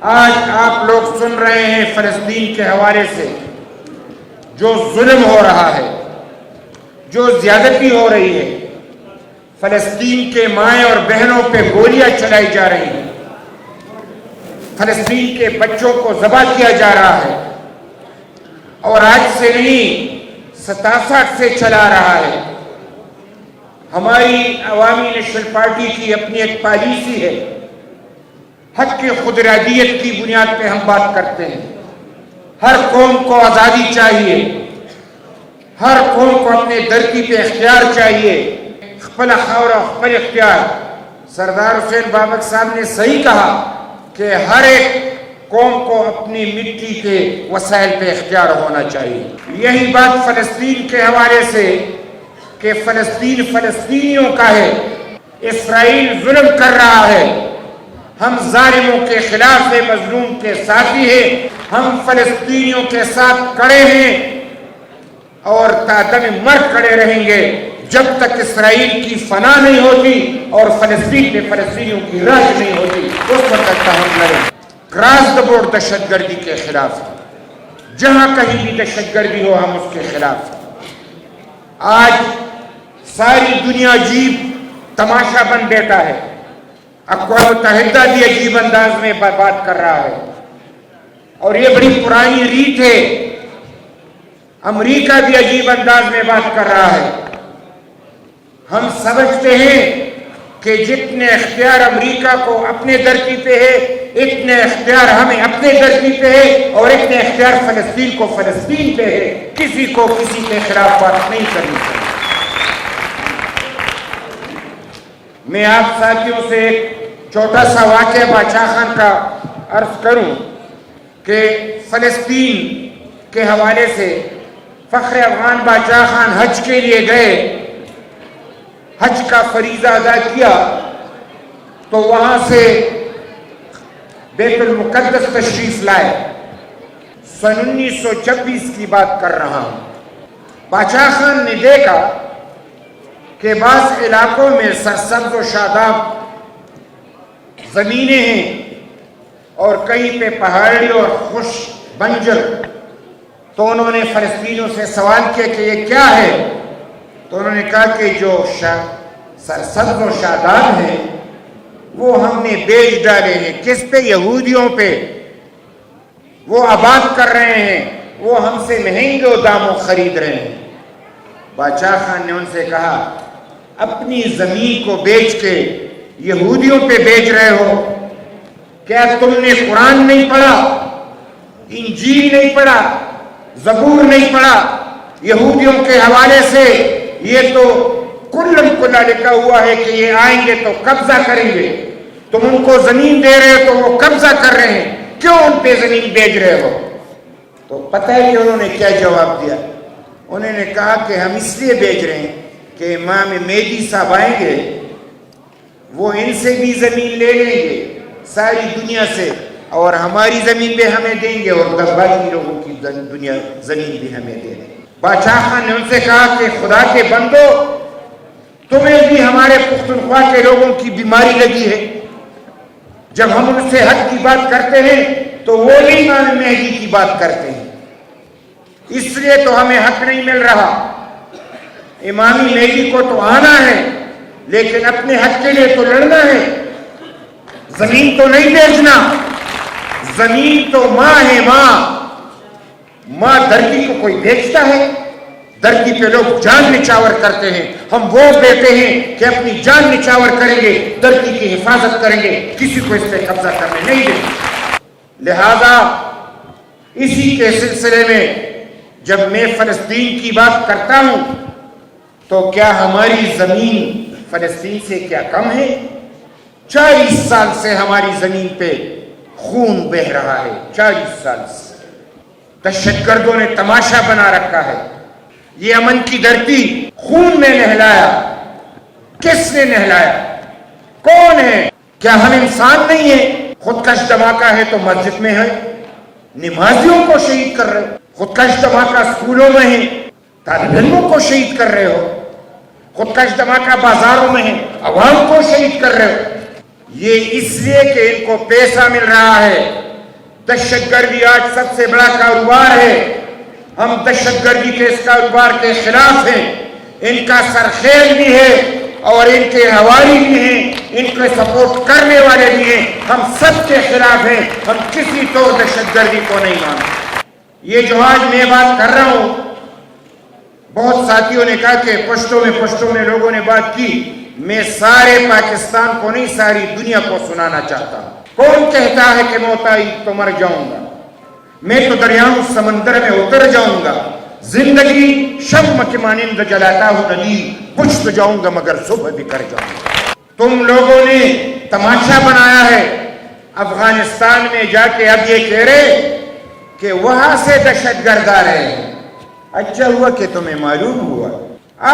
آج آپ لوگ سن رہے ہیں فلسطین کے حوالے سے جو ظلم ہو رہا ہے، جو زیادتی ہو رہی ہے، فلسطین کے مائیں اور بہنوں پہ گولیاں چلائی جا رہی ہیں، فلسطین کے بچوں کو ذبح کیا جا رہا ہے، اور آج سے نہیں 67 سے چلا رہا ہے۔ ہماری عوامی نیشنل پارٹی کی اپنی ایک پالیسی ہے، حق کی خود ارادیت کی بنیاد پہ ہم بات کرتے ہیں۔ ہر قوم کو آزادی چاہیے، ہر قوم کو اپنے دھرتی پہ اختیار چاہیے، خپل خاور خپل اختیار۔ سردار حسین بابک صاحب نے صحیح کہا کہ ہر ایک قوم کو اپنی مٹی کے وسائل پہ اختیار ہونا چاہیے۔ یہی بات فلسطین کے حوالے سے کہ فلسطین فلسطینیوں کا ہے، اسرائیل ظلم کر رہا ہے، ہم ظالموں کے خلاف مظلوم کے ساتھی ہیں، ہم فلسطینیوں کے ساتھ کھڑے ہیں اور تا دم مرگ کھڑے رہیں گے جب تک اسرائیل کی فنا نہیں ہوتی اور فلسطین میں فلسطینیوں کی راج نہیں ہوتی، اس وقت تک ہم لڑیں۔ کراس دا بورڈ دہشت گردی کے خلاف، جہاں کہیں بھی دہشت گردی ہو ہم اس کے خلاف۔ آج ساری دنیا عجیب تماشا بن بیٹھا ہے، اقوام متحدہ بھی عجیب انداز میں بات کر رہا ہے، اور یہ بڑی پرانی ریت ہے۔ امریکہ بھی عجیب انداز میں بات کر رہا ہے۔ ہم سمجھتے ہیں کہ جتنے اختیار امریکہ کو اپنے دھرتی پہ ہے، اتنے اختیار ہمیں اپنے دھرتی پہ ہے، اور اتنے اختیار فلسطین کو فلسطین پہ ہے۔ کسی کو کسی کے خلاف بات نہیں کرنی چاہیے۔ میں آپ ساتھیوں سے ایک چھوٹا سا واقعہ بادشاہ خان کا عرض کروں کہ فلسطین کے حوالے سے فخر افغان بادشاہ خان حج کے لیے گئے، حج کا فریضہ ادا کیا، تو وہاں سے بیت المقدس تشریف لائے۔ سن 1926 کی بات کر رہا ہوں۔ بادشاہ خان نے دیکھا کہ بعض علاقوں میں سرسبز و شاداب زمینیں ہیں اور کہیں پہ پہاڑی اور خوش بنجر، تو انہوں نے فلسطینیوں سے سوال کیا کہ یہ کیا ہے؟ تو انہوں نے کہا کہ جو سرسبز و شاداب ہیں وہ ہم نے بیچ ڈالے ہیں۔ کس پہ؟ یہودیوں پہ۔ وہ آباد کر رہے ہیں، وہ ہم سے مہنگے داموں خرید رہے ہیں۔ بادشاہ خان نے ان سے کہا اپنی زمین کو بیچ کے یہودیوں پہ بیچ رہے ہو؟ کیا تم نے قرآن نہیں پڑھا، انجیل نہیں پڑھا، زبور نہیں پڑھا؟ یہودیوں کے حوالے سے یہ تو کلم کلا لکھا ہوا ہے کہ یہ آئیں گے تو قبضہ کریں گے۔ تم ان کو زمین دے رہے ہو تو وہ قبضہ کر رہے ہیں، کیوں ان پہ زمین بیچ رہے ہو؟ تو پتہ ہے کہ انہوں نے کیا جواب دیا؟ انہوں نے کہا کہ ہم اس لیے بیچ رہے ہیں کہ امام مہدی صاحب آئیں گے، وہ ان سے بھی زمین لے لیں گے ساری دنیا سے، اور ہماری زمین بھی ہمیں دیں گے، اور باقی لوگوں کی دنیا زمین بھی ہمیں دیں گے۔ بادشاہ خان نے ان سے کہا کہ خدا کے بندو، تمہیں بھی ہمارے پختونخوا کے لوگوں کی بیماری لگی ہے۔ جب ہم ان سے حق کی بات کرتے ہیں تو وہ بھی امام مہدی کی بات کرتے ہیں، اس لیے تو ہمیں حق نہیں مل رہا۔ امام مہدی کو تو آنا ہے لیکن اپنے حق کے لیے تو لڑنا ہے، زمین تو نہیں بیچنا۔ زمین تو ماں ہے، ماں دھرتی کو کوئی بیچتا ہے؟ دھرتی پہ لوگ جان نچھاور کرتے ہیں، ہم ووٹ دیتے ہیں کہ اپنی جان نچھاور کریں گے، دھرتی کی حفاظت کریں گے، کسی کو اس پہ قبضہ کرنے نہیں دیں گے۔ لہذا اسی کے سلسلے میں جب میں فلسطین کی بات کرتا ہوں تو کیا ہماری زمین فلسطین سے کیا کم ہے؟ 40 سال سے ہماری زمین پہ خون بہہ رہا ہے، 40 سال سے دہشت گردوں نے تماشا بنا رکھا ہے۔ یہ امن کی دھرتی خون میں نہلایا، کس نے نہلایا؟ کون ہے؟ کیا ہم انسان نہیں ہیں؟ خودکش دھماکہ ہے تو مسجد میں ہے، نمازیوں کو شہید کر رہے ہو۔ خودکش دھماکہ اسکولوں میں ہے، طالب علموں کو شہید کر رہے ہو۔ خودکش دھماکہ بازاروں میں ہے، عوام کو شہید کر رہے ہو۔ یہ اس لیے کہ ان کو پیسہ مل رہا ہے، دہشت گردی آج سب سے بڑا کاروبار ہے. ہم دہشت گردی کے اس کاروبار کے خلاف ہیں. ان کا سرخیل بھی ہے اور ان کے حوالی بھی ہیں, ان کے سپورٹ کرنے والے بھی ہیں. ہم سب کے خلاف ہیں. ہم کسی طور دہشت گردی کو نہیں مانتے. یہ جو آج میں بات کر رہا ہوں, بہت ساتھیوں نے کہا کہ پشتوں میں لوگوں نے بات کی. میں سارے پاکستان کو نہیں, ساری دنیا کو سنانا چاہتا ہوں. کون کہتا ہے کہ موتائی تو مر جاؤں گا؟ میں تو دریاؤں سمندر میں اتر جاؤں گا. زندگی شمع کی مانند جلاتا ہوں ندی, بجھ تو جاؤں گا مگر صبح بھی کر جاؤں گا. تم لوگوں نے تماشا بنایا ہے افغانستان میں جا کے. اب یہ کہہ رہے کہ وہاں سے دہشت گرد آ رہے ہیں. اچھا ہوا کہ تمہیں معلوم ہوا.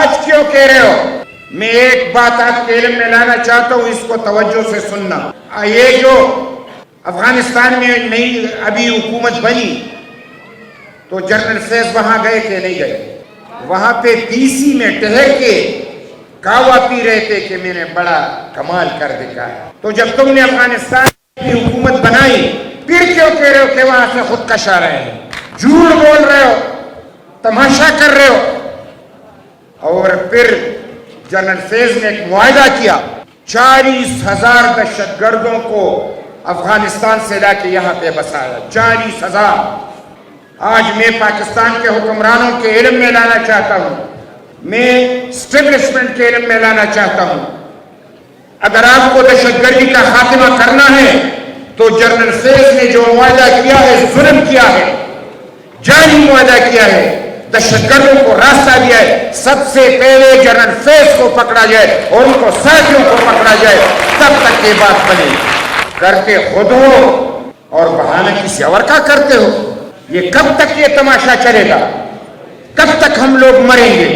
آج کیوں کہہ رہے ہو؟ میں ایک بات آپ کے علم میں لانا چاہتا ہوں, اس کو توجہ سے سننا. یہ جو افغانستان میں نئی ابھی حکومت بنی تو جنرل فیض وہاں گئے کہ نہیں گئے؟ وہاں پہ پی سی میں ٹہل کے کہوا پی رہے تھے کہ میں نے بڑا کمال کر دکھایا. تو جب تم نے افغانستان کی حکومت بنائی, پھر کیوں کہہ رہے ہو کہ وہاں سے خود کش آ رہے ہیں؟ جھوٹ بول رہے ہو, تماشا کر رہے ہو. اور پھر جنرل فیض نے ایک معاہدہ کیا, 40,000 دہشت گردوں کو افغانستان سے لا کے یہاں پہ بسایا. 40,000. آج میں پاکستان کے حکمرانوں کے علم میں لانا چاہتا ہوں, میں اسٹیبلشمنٹ کے علم میں لانا چاہتا ہوں. اگر آپ کو دہشت گردی کا خاتمہ کرنا ہے تو جنرل فیض نے جو معاہدہ کیا ہے, ظلم کیا ہے, جعلی معاہدہ کیا ہے, دہشت گردوں کو راستہ دیا ہے. سب سے پہلے جنرل فیض کو پکڑا جائے اور ان کو ساتھیوں کو پکڑا جائے, تب تک یہ بات بنے. کرتے خود ہو اور بہانہ کسی اور کا کرتے ہو. یہ کب تک یہ تماشا چلے گا؟ کب تک ہم لوگ مریں گے؟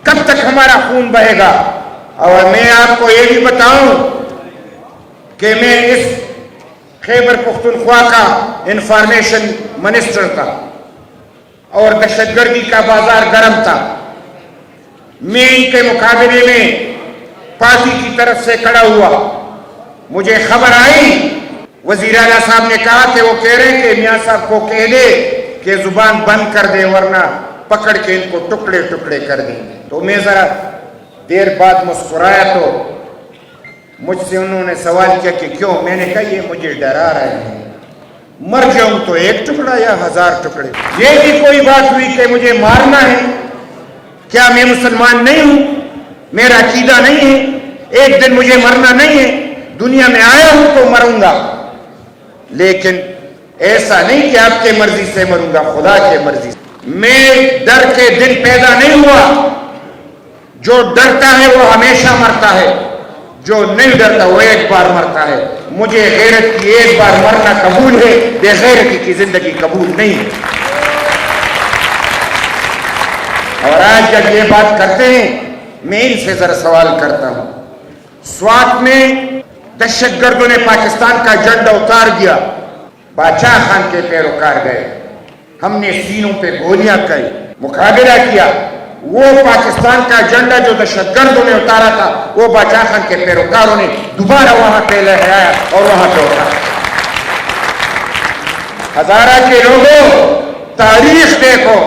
کب تک ہمارا خون بہے گا؟ اور میں آپ کو یہ بھی بتاؤں کہ میں اس خیبر پختونخوا کا انفارمیشن منسٹر تھا اور دہشت گردی کا بازار گرم تھا. میں ان کے مقابلے میں پارٹی کی طرف سے کھڑا ہوا. مجھے خبر آئی, وزیر اعلیٰ صاحب نے کہا کہ وہ کہہ رہے ہیں کہ میاں صاحب کو کہہ دے کہ زبان بند کر دے ورنہ پکڑ کے ان کو ٹکڑے ٹکڑے کر دیں. تو میں ذرا دیر بعد مسکرایا تو مجھ سے انہوں نے سوال کیا کہ کیوں؟ میں نے کہا یہ مجھے ڈرا رہے ہیں, مر جاؤں تو ایک ٹکڑا یا 1000 ٹکڑے. یہ بھی کوئی بات ہوئی کہ مجھے مارنا ہے؟ کیا میں مسلمان نہیں ہوں؟ میرا عقیدہ نہیں ہے؟ ایک دن مجھے مرنا نہیں ہے؟ دنیا میں آیا ہوں تو مروں گا, لیکن ایسا نہیں کہ آپ کے مرضی سے مروں گا, خدا کے مرضی سے. میں ڈر کے دن پیدا نہیں ہوا. جو ڈرتا ہے وہ ہمیشہ مرتا ہے, جو نہیں ڈرتا وہ ایک بار مرتا ہے. مجھے غیرت کی ایک بار مرنا قبول ہے, بے غیرتی کی زندگی قبول نہیں ہے. اور آج جب یہ بات کرتے ہیں میں ان سے ذرا سوال کرتا ہوں. سوات میں دہشت گردوں نے پاکستان کا جھنڈا اتار دیا, بادشاہ خان کے پیروکار گئے, ہم نے سینوں پہ گولیاں کی, مقابلہ کیا. وہ پاکستان کا جھنڈا جو دہشت گردوں نے اتارا تھا وہ بادشاہ خان کے پیروکاروں نے دوبارہ وہاں پہ لہرایا اور وہاں پہ اتارا. ہزارہ کے لوگوں تاریخ دیکھو,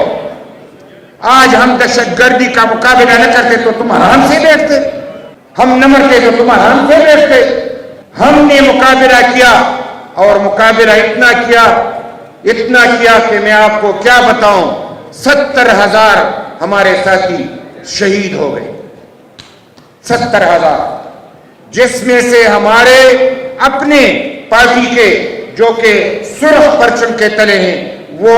آج ہم دہشت گردی کا مقابلہ نہ کرتے تو تم آرام سے بیٹھتے, ہم نہ مرتے تو تم آرام سے بیٹھتے. ہم نے مقابلہ کیا اور مقابلہ اتنا کیا کہ میں آپ کو کیا بتاؤں, 70,000 ہمارے ساتھی شہید ہو گئے. 70,000, جس میں سے ہمارے اپنے پارٹی کے جو کہ سرخ پرچم کے تلے ہیں وہ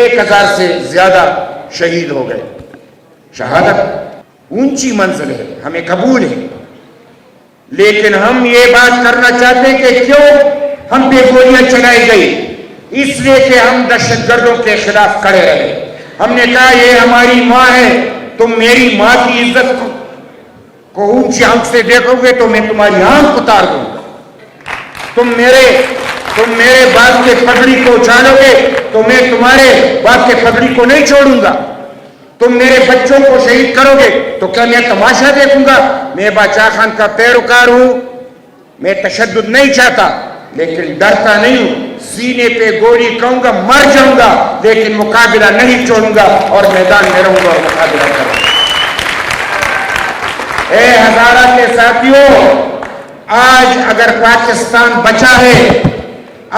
1,000 سے زیادہ شہید ہو گئے. شہادت اونچی منزل ہے, ہمیں قبول ہے, لیکن ہم یہ بات کرنا چاہتے ہیں کہ کیوں ہم پہ گولیاں چلائی گئی؟ اس لیے کہ ہم دہشت گردوں کے خلاف کھڑے رہے. ہم نے کہا یہ ہماری ماں ہے, تم میری ماں کی عزت کو اونچی آنکھ سے دیکھو گے تو میں تمہاری آنکھ اتار دوں گا. تم میرے باپ کے پگڑی کو اچھالو گے تو میں تمہارے باپ کے پگڑی کو نہیں چھوڑوں گا. تم میرے بچوں کو شہید کرو گے تو کیا میں تماشا دیکھوں گا؟ میں بادشاہ خان کا پیروکار ہوں, میں تشدد نہیں چاہتا, لیکن ڈرتا نہیں ہوں، سینے پہ گولی کہوں گا مر جاؤں گا، لیکن مقابلہ نہیں چھوڑوں گا اور میدان میں رہوں گا اور مقابلہ کروں گا۔ اے ہزارہ کے ساتھیوں، آج اگر پاکستان بچا ہے،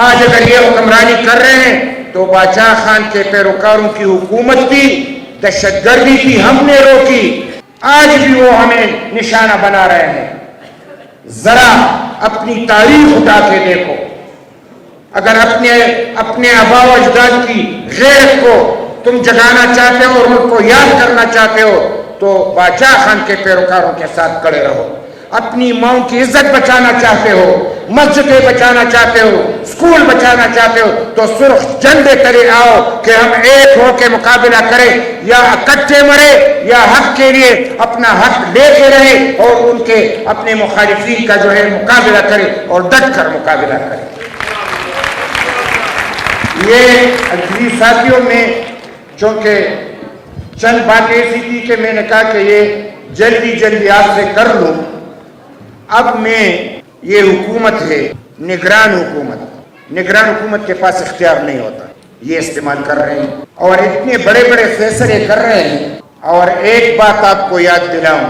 آج اگر یہ حکمرانی کر رہے ہیں تو باچا خان کے پیروکاروں کی حکومت کی، دہشت گردی کی ہم نے روکی، آج بھی وہ ہمیں نشانہ بنا رہے ہیں۔ ذرا اپنی تاریخ اٹھا کے دیکھو، اگر اپنے آباء و اجداد کی غیرت کو تم جگانا چاہتے ہو اور ان کو یاد کرنا چاہتے ہو تو باچا خان کے پیروکاروں کے ساتھ کھڑے رہو۔ اپنی ماؤں کی عزت بچانا چاہتے ہو، مسجدیں بچانا چاہتے ہو، اسکول بچانا چاہتے ہو تو سرخ جھنڈے تلے آؤ کہ ہم ایک ہو کے مقابلہ کریں، یا اکٹھے مرے یا حق کے لیے اپنا حق لے کے رہے اور ان کے اپنے مخالفین کا جو ہے مقابلہ کرے اور ڈٹ کر مقابلہ کرے۔ یہ عزیز ساتھیوں میں چونکہ چند باتیں ایسی تھی کہ میں نے کہا کہ یہ جلدی آپ سے کر لوں۔ اب میں یہ حکومت ہے نگران حکومت کے پاس اختیار نہیں ہوتا، یہ استعمال کر رہے ہیں اور اتنے بڑے بڑے فیصلے کر رہے ہیں۔ اور ایک بات آپ کو یاد دلاؤں،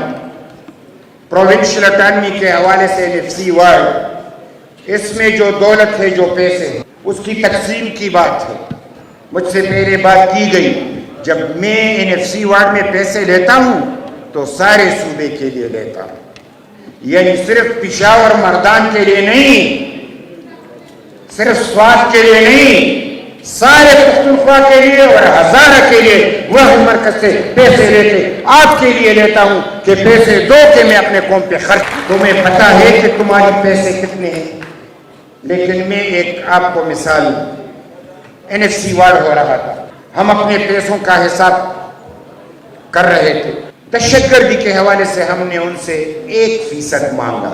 پروونشل اٹارنی کے حوالے سے NFC وارڈ، اس میں جو دولت ہے، جو پیسے ہیں، اس کی تقسیم کی بات ہے۔ مجھ سے پہلے بات کی گئی، جب میں NFC وارڈ میں پیسے لیتا ہوں تو سارے صوبے کے لیے لیتا ہوں، یعنی صرف پشاور مردان کے لیے نہیں، صرف سوات کے لیے نہیں، سارے پختونخوا کے لیے اور ہزارہ کے لیے وہ مرکز سے پیسے لیتے آپ کے لیے لیتا ہوں کہ پیسے دو کہ میں اپنے قوم پہ خرچ۔ تمہیں پتہ ہے کہ تمہارے پیسے کتنے ہیں، لیکن میں ایک آپ کو مثال، NFC وارڈ ہو رہا تھا، ہم اپنے پیسوں کا حساب کر رہے تھے، دہشت گردی کے حوالے سے ہم نے ان سے 1% مانگا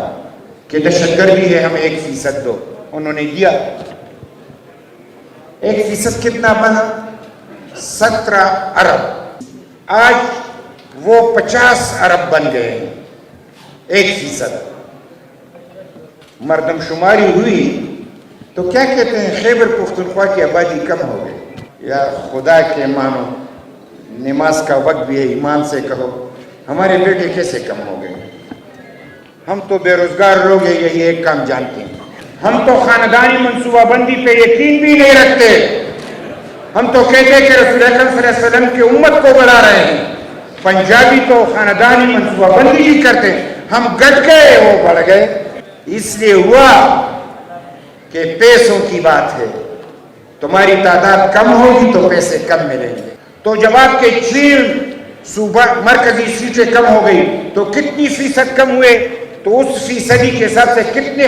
کہ دہشت گردی ہے، ہم 1% دو، انہوں نے دیا۔ 1% کتنا بنا؟ 17 ارب۔ آج وہ 50 ارب بن گئے ہیں۔ 1% مردم شماری ہوئی تو کیا کہتے ہیں، خیبر پختونخوا کی آبادی کم ہو گئی۔ یا خدا کے مانو، نماز کا وقت بھی ہے، ایمان سے کہو ہمارے بیٹے کیسے کم ہو گئے؟ ہم تو بے روزگار لوگ ہیں، یہی ایک کام جانتے ہیں۔ ہم تو خاندانی منصوبہ بندی پہ یقین بھی نہیں رکھتے، ہم تو کہتے ہیں کہ رسول اکرم صلی اللہ علیہ وسلم کی امت کو بڑھا رہے ہیں۔ پنجابی تو خاندانی منصوبہ بندی ہی کرتے ہیں، ہم گٹ گئے وہ بڑھ گئے۔ اس لیے ہوا کہ پیسوں کی بات ہے، تمہاری تعداد کم ہوگی تو پیسے کم ملیں گے۔ تو جب آپ کے 6 صوبہ مرکزی سیٹیں کم ہو گئی تو کتنی فیصد کم ہوئے؟ تو اس فیصدی کے حساب سے کتنے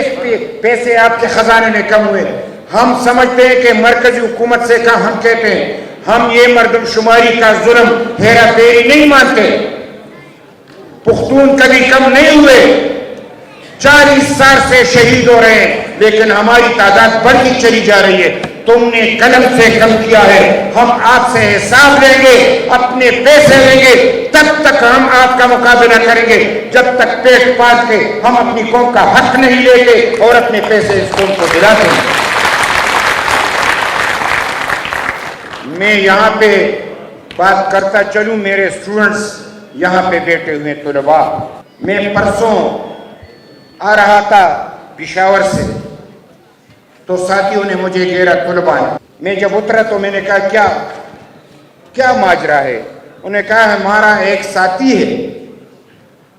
پیسے آپ کے خزانے میں کم ہوئے؟ ہم سمجھتے ہیں کہ مرکزی حکومت سے کہا، ہم کہتے ہیں ہم یہ مردم شماری کا ظلم ہیرا پھیری نہیں مانتے، پختون کبھی کم نہیں ہوئے، 40 سال سے شہید ہو رہے ہیں لیکن ہماری تعداد بڑھتی چلی جا رہی ہے۔ تم نے قلم سے کم کیا ہے، ہم آپ سے حساب لیں گے، اپنے پیسے لیں گے، تب تک ہم آپ کا مقابلہ کریں گے جب تک پیٹ پال کے ہم اپنی قوم کا حق نہیں لیتے اور اپنے پیسے اس قوم کو دلاتے ہیں۔ میں یہاں پہ بات کرتا چلوں، میرے اسٹوڈنٹس یہاں پہ بیٹھے ہوئے طلباء، میں پرسوں آ رہا تھا پشاور سے تو ساتھیوں نے مجھے گھیرا، طلباء نے۔ میں جب اترا تو میں نے کہا کیا ماجرا ہے؟ انہوں نے کہا ہمارا ایک ساتھی ہے،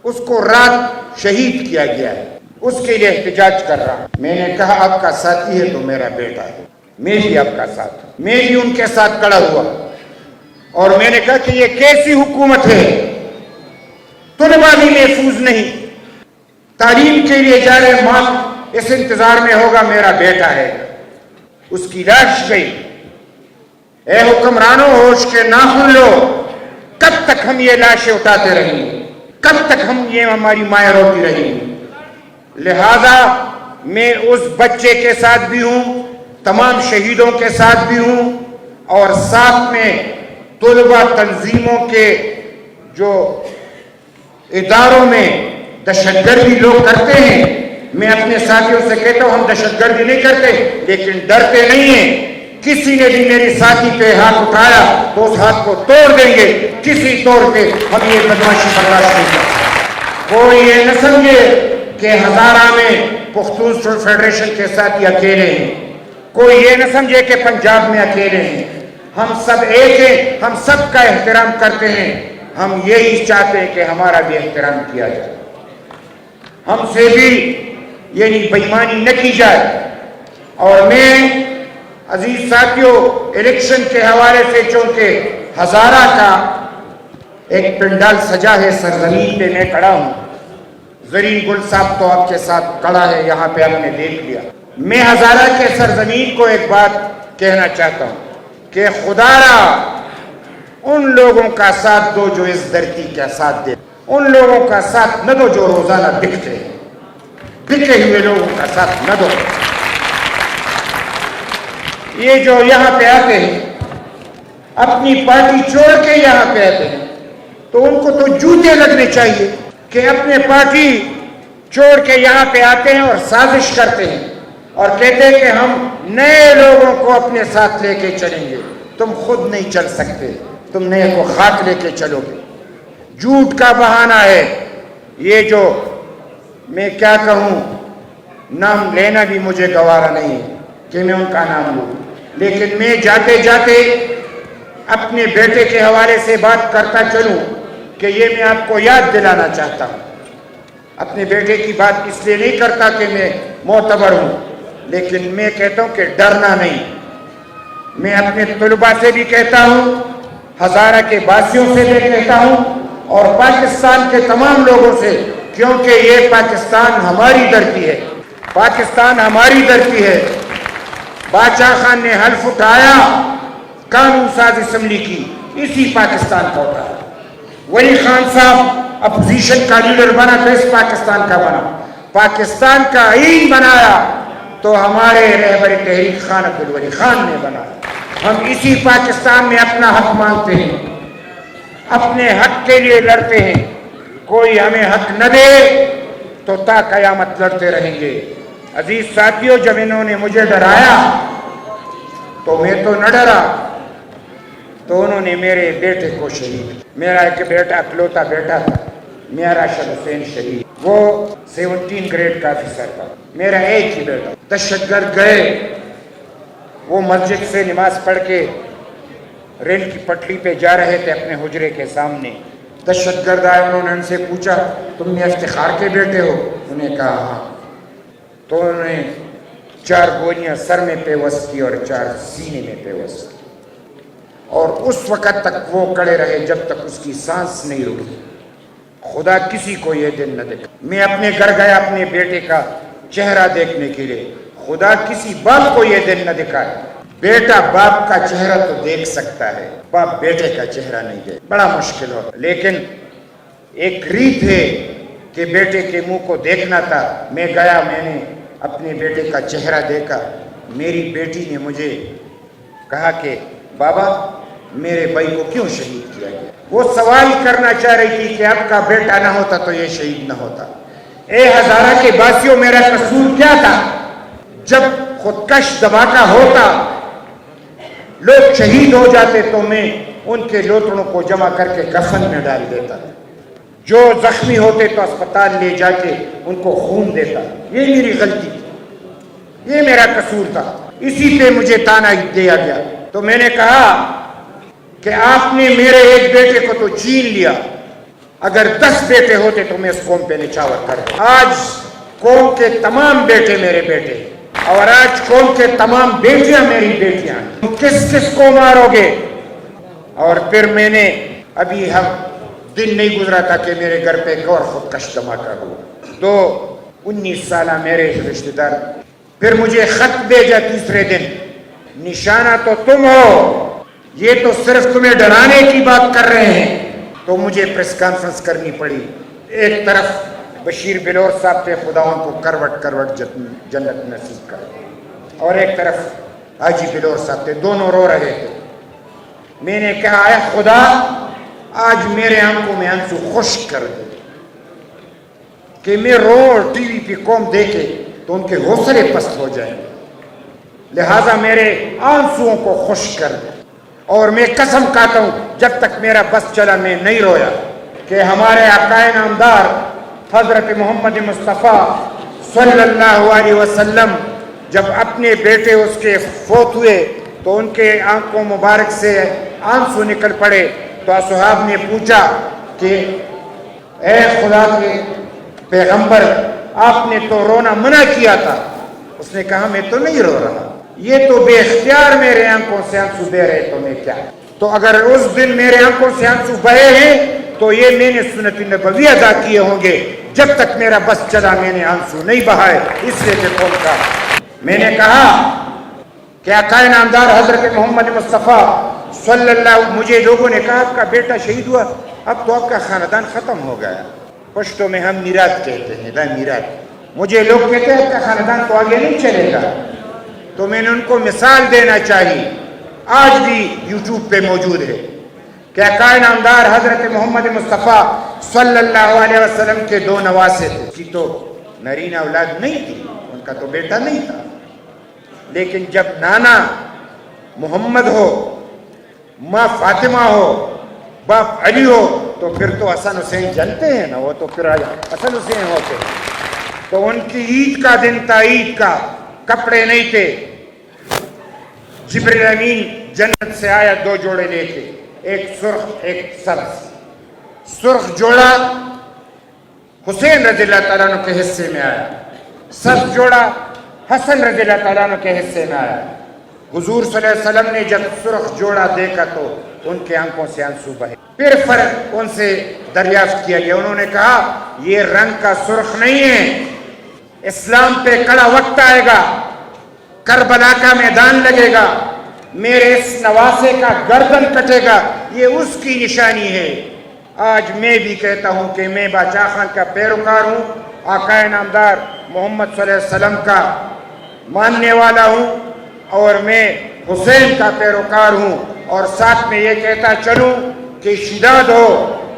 اس کو رات شہید کیا گیا ہے، اس کے لیے احتجاج کر رہا ہوں۔ میں نے کہا آپ کا ساتھی ہے تو میرا بیٹا ہے، میں بھی آپ کا ساتھ ہوں۔ میں بھی ان کے ساتھ کھڑا ہوا اور میں نے کہا کہ یہ کیسی حکومت ہے؟ طلباء بھی محفوظ نہیں، تعلیم کے لیے جا رہے، ماں اس انتظار میں ہوگا میرا بیٹا ہے، اس کی لاش گئی۔ اے حکمرانوں، ہوش کے ناخن لو، کب تک ہم یہ لاشیں اٹھاتے رہیں گے؟ کب تک یہ ہماری مائیں روتی رہیں گی؟ لہذا میں اس بچے کے ساتھ بھی ہوں، تمام شہیدوں کے ساتھ بھی ہوں، اور ساتھ میں طلباء تنظیموں کے جو اداروں میں دہشت گردی لوگ کرتے ہیں میں اپنے ساتھیوں سے کہتا ہوں ہم دہشت گردی نہیں کرتے لیکن ڈرتے نہیں ہیں. کسی نے بھی میری ساتھی پہ ہاتھ اٹھایا تو اس ہاتھ کو توڑ دیں گے. کسی طور پہ ہم یہ بدماشی برداشت نہیں کرتے. کوئی یہ نہ سمجھے کہ ہزارہ میں پختون فیڈریشن کے ساتھ یہ اکیلے ہیں. کوئی یہ نہ سمجھے کہ پنجاب میں اکیلے ہیں. ہم سب ایک ہیں, ہم سب کا احترام کرتے ہیں. ہم یہی چاہتے ہیں کہ ہمارا بھی احترام کیا جائے, ہم سے بھی یعنی بےایمانی نہ کی جائے. اور میں عزیز ساتھیوں الیکشن کے حوالے سے چونکہ ہزارہ کا ایک پنڈال سجا ہے, سرزمین پہ میں کھڑا ہوں. زرین گل صاحب تو آپ کے ساتھ کھڑا ہے, یہاں پہ آپ نے دیکھ لیا. میں ہزارہ کے سرزمین کو ایک بات کہنا چاہتا ہوں کہ خدا را ان لوگوں کا ساتھ دو جو اس دھرتی کا ساتھ دے, ان لوگوں کا ساتھ نہ دو جو روزانہ بکتے ہیں. بکے ہوئے لوگوں کا ساتھ نہ دو. یہ جو یہاں پہ آتے ہیں اپنی پارٹی چھوڑ کے یہاں پہ آتے ہیں تو ان کو تو جوتے لگنے چاہیے کہ اپنے پارٹی چھوڑ کے یہاں پہ آتے ہیں اور سازش کرتے ہیں اور کہتے ہیں کہ ہم نئے لوگوں کو اپنے ساتھ لے کے چلیں گے. تم خود نہیں چل سکتے, تم نئے کو خاک لے کے چلو گے. جھوٹ کا بہانہ ہے یہ. جو میں کیا کہوں, نام لینا بھی مجھے گوارا نہیں ہے کہ میں ان کا نام لوں, لیکن میں جاتے جاتے اپنے بیٹے کے حوالے سے بات کرتا چلوں کہ یہ میں آپ کو یاد دلانا چاہتا ہوں. اپنے بیٹے کی بات اس لیے نہیں کرتا کہ میں معتبر ہوں, لیکن میں کہتا ہوں کہ ڈرنا نہیں. میں اپنے طلباء سے بھی کہتا ہوں, ہزارہ کے باسیوں سے بھی کہتا ہوں اور پاکستان کے تمام لوگوں سے, کیونکہ یہ پاکستان ہماری دھرتی ہے, پاکستان ہماری دھرتی ہے. بادشاہ خان نے حلف اٹھایا قانون ساز اسمبلی کی, اسی پاکستان کا اٹھایا. ولی خان صاحب اپوزیشن کا لیڈر بنا تو اس پاکستان کا بنا. پاکستان کا آئین بنایا تو ہمارے رہبر تحریک خان عبدالولی خان نے بنایا. ہم اسی پاکستان میں اپنا حق مانگتے ہیں, اپنے حق کے لیے لڑتے ہیں. کوئی ہمیں حق نہ دے تو تا قیامت لڑتے رہیں گے. عزیز ساتھیوں, جب انہوں نے مجھے ڈرایا تو میں تو نہ ڈرا, تو انہوں نے میرے بیٹے کو شہید. میرا ایک بیٹا اکلوتا بیٹا تھا, میرا راشد حسین شہید, وہ 17 گریڈ کا آفیسر تھا. میرا ایک ہی بیٹا. دہشت گرد گئے, وہ مسجد سے نماز پڑھ کے ریل کی پٹری پہ جا رہے تھے اپنے حجرے کے سامنے. دہشت گرد آئے, انہوں نے ان سے پوچھا تم نے افتخار کے بیٹے ہو؟ انہیں کہا ہاں. تو انہوں نے 4 گولیاں سر میں پیوست کی اور 4 سینے میں پیوست کی, اور اس وقت تک وہ کڑے رہے جب تک اس کی سانس نہیں رکی. خدا کسی کو یہ دن نہ دکھائے. میں اپنے گھر گیا اپنے بیٹے کا چہرہ دیکھنے کے لیے, خدا کسی باپ کو یہ دن نہ دکھائے. بیٹا باپ کا چہرہ تو دیکھ سکتا ہے, باپ بیٹے کا چہرہ نہیں دیکھ, بڑا مشکل ہوتا. لیکن ایک ریت ہے کہ بیٹے کے منہ کو دیکھنا تھا. میں گیا, میں نے اپنے بیٹے کا چہرہ دیکھا. میری بیٹی نے مجھے کہا کہ بابا میرے بھائی کو کیوں شہید کیا گیا؟ وہ سوال کرنا چاہ رہی تھی کہ آپ کا بیٹا نہ ہوتا تو یہ شہید نہ ہوتا. اے ہزارہ کے باسیوں, میرا قصور کیا تھا؟ جب خودکش دھماکہ ہوتا, لوگ شہید ہو جاتے تو میں ان کے لوتڑوں کو جمع کر کے کفن میں ڈال دیتا. جو زخمی ہوتے تو اسپتال لے جا کے ان کو خون دیتا. یہ میری غلطی تھی, یہ میرا قصور تھا. اسی پہ مجھے تانا دیا گیا. تو میں نے کہا کہ آپ نے میرے ایک بیٹے کو تو چھین لیا, اگر 10 بیٹے ہوتے تو میں اس قوم پہ نچاور کرتا. آج قوم کے تمام بیٹے میرے بیٹے, اور آج قوم کے تمام بیٹیاں میری بیٹیاں. تم کس کس کو مارو گے؟ اور پھر میں نے ابھی دن نہیں گزرا تھا کہ میرے گھر پہ ایک اور خودکش دھماکہ ہوا. تو 19 سالہ میرے رشتہ دار پھر مجھے خط بھیجا تیسرے دن, نشانہ تو تم ہو, یہ تو صرف تمہیں ڈرانے کی بات کر رہے ہیں. تو مجھے پریس کانفرنس کرنی پڑی. ایک طرف بشیر بلور صاحب تھے, خدا ان کو کروٹ کروٹ جنت نصیب کر, اور ایک طرف حاجی بلور صاحب تھے, دونوں رو رہے تھے. میں نے کہا اے خدا, آج میرے آنکھوں میں آنسو خشک کر دے کہ میں رو اور ٹی وی پہ قوم دیکھے تو ان کے حوصلے پست ہو جائیں، لہٰذا میرے آنسوؤں کو خشک کر دے۔ اور میں قسم کھاتا ہوں جب تک میرا بس چلا میں نہیں رویا کہ ہمارے آقا نامدار حضرت محمد مصطفیٰ صلی اللہ علیہ وسلم جب اپنے بیٹے اس کے فوت ہوئے تو ان کے آنکھوں مبارک سے آنسو نکل پڑے، تو اصحاب نے پوچھا کہ اے خدا کے پیغمبر، آپ نے تو رونا منع کیا تھا۔ اس نے کہا میں تو نہیں رو رہا، یہ تو بے اختیار میرے آنکھوں سے آنسو بہ رہے، تو میں کیا؟ تو اگر اس دن میرے آنکھوں سے آنسو بہے ہیں تو یہ میں نے سنت نبوی ادا کیے ہوں گے۔ جب تک میرا بس چلا میں نے آنسو نہیں بہائے، اس لیے کہ قوم کا میں نے کہا کہ آقا نامدار حضرت محمد مصطفیٰ صلی اللہ، مجھے لوگوں نے کہا آپ کا بیٹا شہید ہوا، اب تو آپ کا خاندان ختم ہو گیا۔ پشتوں میں ہم میراث کہتے ہیں، لا میراث۔ مجھے لوگ کہتے ہیں آپ کا خاندان تو آگے نہیں چلے گا، تو میں نے ان کو مثال دینا چاہیے، آج بھی یوٹیوب پہ موجود ہے کہ آقا نامدار حضرت محمد مصطفیٰ صلی اللہ علیہ وسلم کے دو نواسے تھے، اس کی تو نرینہ اولاد نہیں تھی، ان کا تو بیٹا نہیں تھا، لیکن جب نانا محمد ہو، ماں فاطمہ ہو، باپ علی ہو، تو پھر تو حسن حسین جلتے ہیں نا، وہ تو پھر حسن حسین ہوتے ہیں۔ تو ان کی عید کا دن تھا، عید کا، کپڑے نہیں تھے، جبریل امین جنت سے آیا دو جوڑے لے کے، ایک سرخ ایک سبز۔ سرخ جوڑا حسین رضی اللہ تعالیٰ عنہ کے حصے میں آیا، سبز جوڑا حسن رضی اللہ تعالیٰ عنہ کے حصے میں آیا۔ حضور صلی اللہ علیہ وسلم نے جب سرخ جوڑا دیکھا تو ان کے آنکھوں سے آنسو بہے۔ پھر فرق ان سے دریافت کیا گیا، انہوں نے کہا یہ رنگ کا سرخ نہیں ہے، اسلام پہ کڑا وقت آئے گا، کربلا کا میدان لگے گا، میرے اس نواسے کا گردن کٹے گا، یہ اس کی نشانی ہے۔ آج میں بھی کہتا ہوں کہ میں باچا خان کا پیروکار ہوں، آقا نامدار محمد صلی اللہ علیہ وسلم کا ماننے والا ہوں، اور میں حسین کا پیروکار ہوں، اور ساتھ میں یہ کہتا چلوں کہ شداد ہو،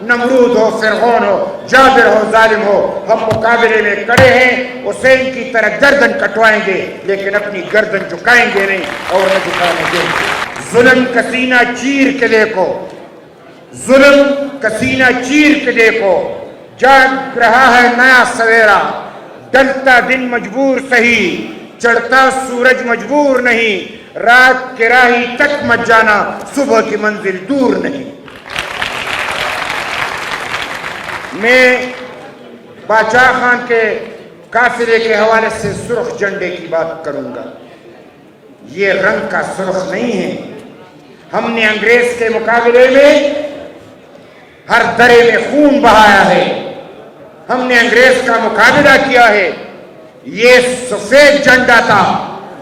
نمرود ہو، فرعون ہو، جابر ہو، ظالم ہو، ہم مقابلے میں کڑے ہیں، حسین کی طرح گردن کٹوائیں گے لیکن اپنی گردن جھکائیں گے نہیں اور نہ جھکانے دیں گے۔ ظلم کا سینہ چیر کے دیکھو، ظلم کا سینہ چیر کے دیکھو، جاگ رہا ہے نیا سویرا، ڈلتا دن مجبور سہی، چڑھتا سورج مجبور نہیں، رات کے راہی تک مت جانا، صبح کی منزل دور نہیں۔ میں باچا خان کے قافلے کے حوالے سے سرخ جھنڈے کی بات کروں گا۔ یہ رنگ کا سرخ نہیں ہے، ہم نے انگریز کے مقابلے میں ہر درے میں خون بہایا ہے، ہم نے انگریز کا مقابلہ کیا ہے۔ یہ سفید جھنڈا تھا،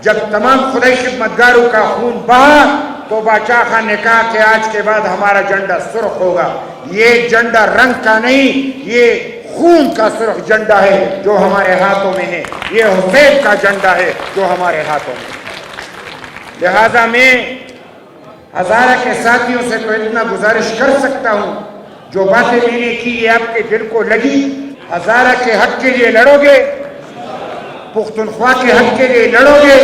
جب تمام خدائی خدمتگاروں کا خون بہا تو باچا خان نے کہا کہ آج کے بعد ہمارا جھنڈا سرخ ہوگا۔ یہ جھنڈا رنگ کا نہیں، یہ خون کا سرخ جھنڈا ہے جو ہمارے ہاتھوں میں ہے، یہ حسین کا جھنڈا ہے جو ہمارے ہاتھوں میں ہے۔ لہذا میں ہزارہ کے ساتھیوں سے تو اتنا گزارش کر سکتا ہوں، جو باتیں میں نے کی یہ آپ کے دل کو لگی، ہزارہ کے حق کے لیے لڑو گے، پختونخوا کے حق کے لیے لڑو گے،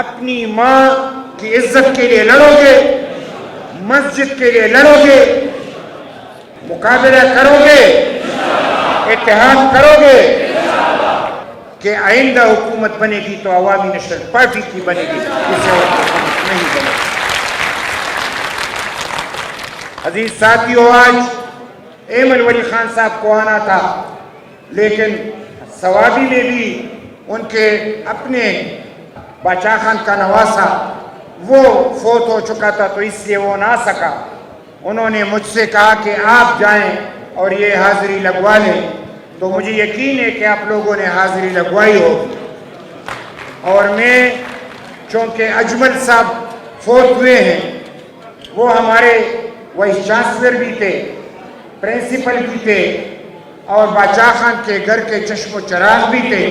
اپنی ماں کی عزت کے لیے لڑو گے، مسجد کے لیے لڑو گے، مقابلہ کرو گے، اتحاد کرو گے کہ آئندہ حکومت بنے گی تو عوامی نیشنل پارٹی کی بنے گی، اسے اور حکومت نہیں بنے گی۔ عزیز ساتھیو، آج ایمن ولی خان صاحب کو آنا تھا، لیکن سوابی میں بھی ان کے اپنے باچا خان کا نواسا وہ فوت ہو چکا تھا تو اس لیے وہ نہ آ سکا۔ انہوں نے مجھ سے کہا کہ آپ جائیں اور یہ حاضری لگوا لیں، تو مجھے یقین ہے کہ آپ لوگوں نے حاضری لگوائی ہوگی۔ اور میں چونکہ اجمل صاحب فوت ہوئے ہیں، وہ ہمارے وائس چانسلر بھی تھے، پرنسپل بھی تھے، اور باچا خان کے گھر کے چشم و چراغ بھی تھے،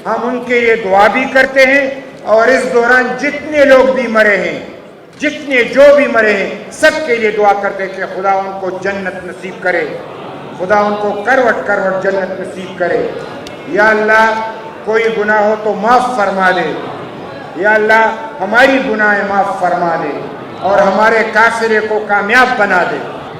ہم ان کے لیے دعا بھی کرتے ہیں، اور اس دوران جتنے لوگ بھی مرے ہیں، جتنے جو بھی مرے ہیں، سب کے لیے دعا کرتے ہیں کہ خدا ان کو جنت نصیب کرے۔ خدا ان کو کروٹ کروٹ جنت نصیب کرے۔ یا اللہ کوئی گناہ ہو تو معاف فرما دے، یا اللہ ہماری گناہیں معاف فرما دے اور ہمارے کافرے کو کامیاب بنا دے۔